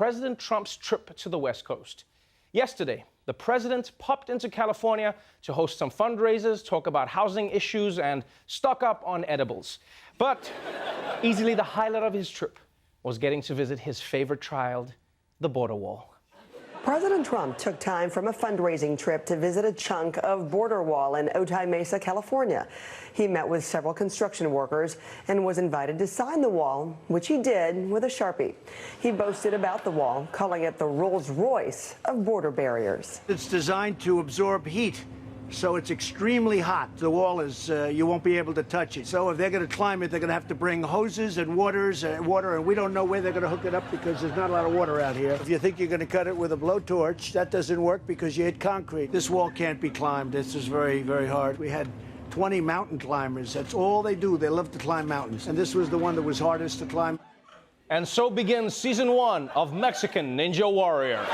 President Trump's trip to the West Coast. Yesterday, the president popped into California to host some fundraisers, talk about housing issues, and stock up on edibles. But easily the highlight of his trip was getting to visit his favorite child, the border wall. President Trump took time from a fundraising trip to visit a chunk of border wall in Otay Mesa, California. He met with several construction workers and was invited to sign the wall, which he did with a Sharpie. He boasted about the wall, calling it the Rolls-Royce of border barriers. It's designed to absorb heat, so it's extremely hot. The wall is, you won't be able to touch it. So if they're going to climb it, they're going to have to bring hoses and water, and we don't know where they're going to hook it up because there's not a lot of water out here. If you think you're going to cut it with a blowtorch, that doesn't work because you hit concrete. This wall can't be climbed. This is very, very hard. We had 20 mountain climbers. That's all they do. They love to climb mountains. And this was the one that was hardest to climb. And so begins season 1 of Mexican Ninja Warrior.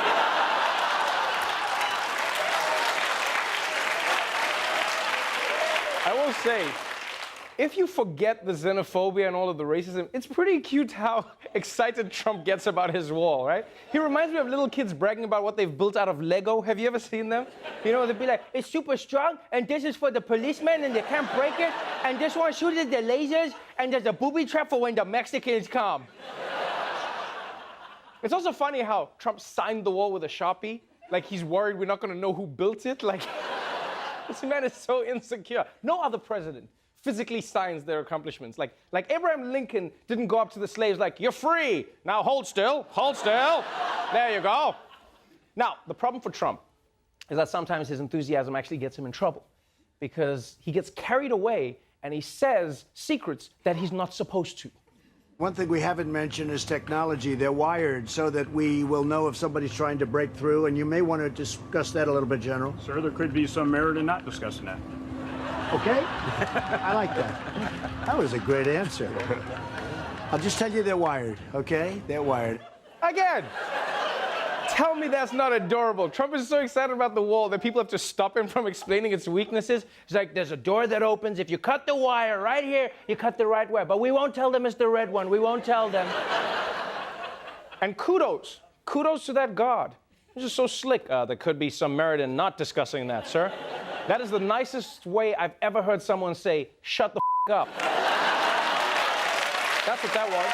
I will say, if you forget the xenophobia and all of the racism, it's pretty cute how excited Trump gets about his wall, right? He reminds me of little kids bragging about what they've built out of Lego. Have you ever seen them? You know, they'd be like, it's super strong, and this is for the policemen, and they can't break it, and this one shoots the lasers, and there's a booby trap for when the Mexicans come. It's also funny how Trump signed the wall with a Sharpie. Like, he's worried we're not going to know who built it. Like, this man is so insecure. No other president physically signs their accomplishments. Like Abraham Lincoln didn't go up to the slaves like, you're free. Now hold still, hold still. There you go. Now, the problem for Trump is that sometimes his enthusiasm actually gets him in trouble because he gets carried away and he says secrets that he's not supposed to. One thing we haven't mentioned is technology. They're wired so that we will know if somebody's trying to break through, and you may want to discuss that a little bit, General. Sir, there could be some merit in not discussing that. Okay? I like that. That was a great answer. I'll just tell you they're wired, okay? They're wired. Again! Tell me that's not adorable. Trump is so excited about the wall that people have to stop him from explaining its weaknesses. He's like, there's a door that opens. If you cut the wire right here, you cut the right wire. But we won't tell them it's the red one. We won't tell them. And kudos to that guard. This is so slick. There could be some merit in not discussing that, sir. That is the nicest way I've ever heard someone say, shut the up. That's what that was.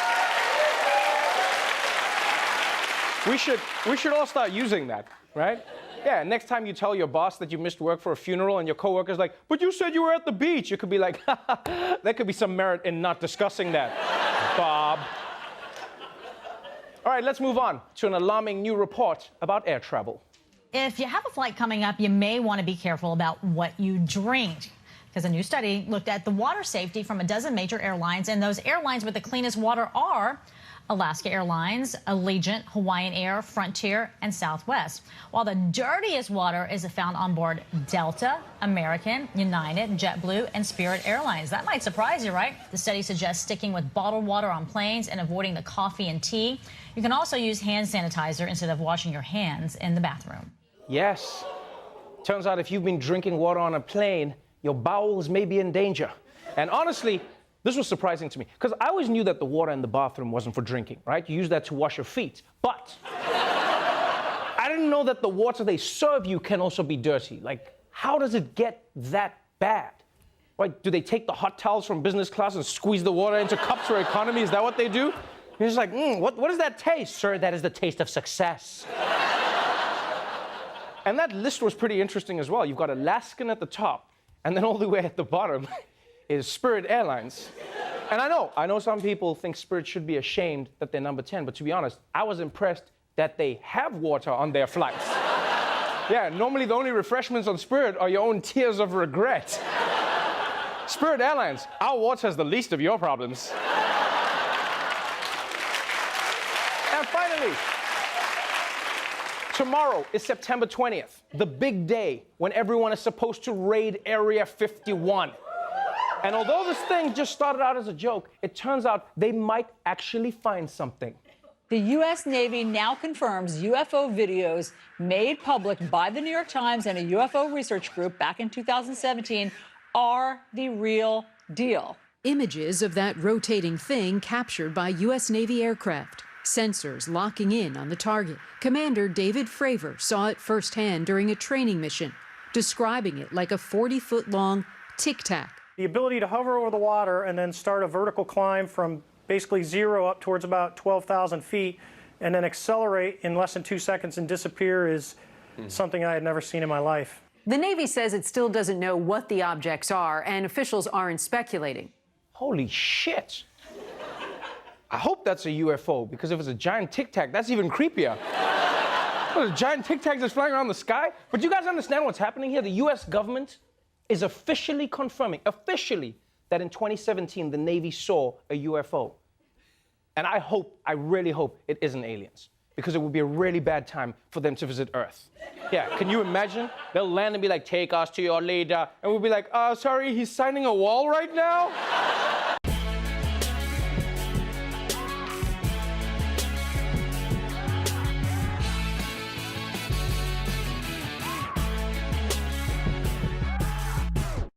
We should all start using that, right? Yeah, next time you tell your boss that you missed work for a funeral and your coworker's like, but you said you were at the beach. You could be like, there could be some merit in not discussing that, Bob. All right, let's move on to an alarming new report about air travel. If you have a flight coming up, you may want to be careful about what you drink, because a new study looked at the water safety from a dozen major airlines, and those airlines with the cleanest water are Alaska Airlines, Allegiant, Hawaiian Air, Frontier, and Southwest. While the dirtiest water is found on board Delta, American, United, JetBlue, and Spirit Airlines. That might surprise you, right? The study suggests sticking with bottled water on planes and avoiding the coffee and tea. You can also use hand sanitizer instead of washing your hands in the bathroom. Yes. Turns out if you've been drinking water on a plane, your bowels may be in danger. And honestly, this was surprising to me, because I always knew that the water in the bathroom wasn't for drinking, right? You use that to wash your feet. But I didn't know that the water they serve you can also be dirty. Like, how does it get that bad? Like, do they take the hot towels from business class and squeeze the water into cups for economy? Is that what they do? You're just like, what does that taste? Sir, that is the taste of success. And that list was pretty interesting as well. You've got Alaskan at the top, and then all the way at the bottom is Spirit Airlines. And I know some people think Spirit should be ashamed that they're number 10, but to be honest, I was impressed that they have water on their flights. Yeah, normally the only refreshments on Spirit are your own tears of regret. Spirit Airlines, our water is the least of your problems. And finally, tomorrow is September 20th, the big day when everyone is supposed to raid Area 51. And although this thing just started out as a joke, it turns out they might actually find something. The U.S. Navy now confirms UFO videos made public by the New York Times and a UFO research group back in 2017 are the real deal. Images of that rotating thing captured by U.S. Navy aircraft. sensors locking in on the target. Commander David Fravor saw it firsthand during a training mission, describing it like a 40-foot-long tic-tac. The ability to hover over the water and then start a vertical climb from basically zero up towards about 12,000 feet and then accelerate in less than 2 seconds and disappear is something I had never seen in my life. The Navy says it still doesn't know what the objects are, and officials aren't speculating. Holy shit. I hope that's a UFO, because if it's a giant tic-tac, that's even creepier. What, a giant tic-tac that's flying around the sky? But you guys understand what's happening here? The US government is officially confirming, that in 2017, the Navy saw a UFO. And I really hope it isn't aliens, because it would be a really bad time for them to visit Earth. Yeah, can you imagine? They'll land and be like, take us to your leader. And we'll be like, sorry, he's signing a wall right now?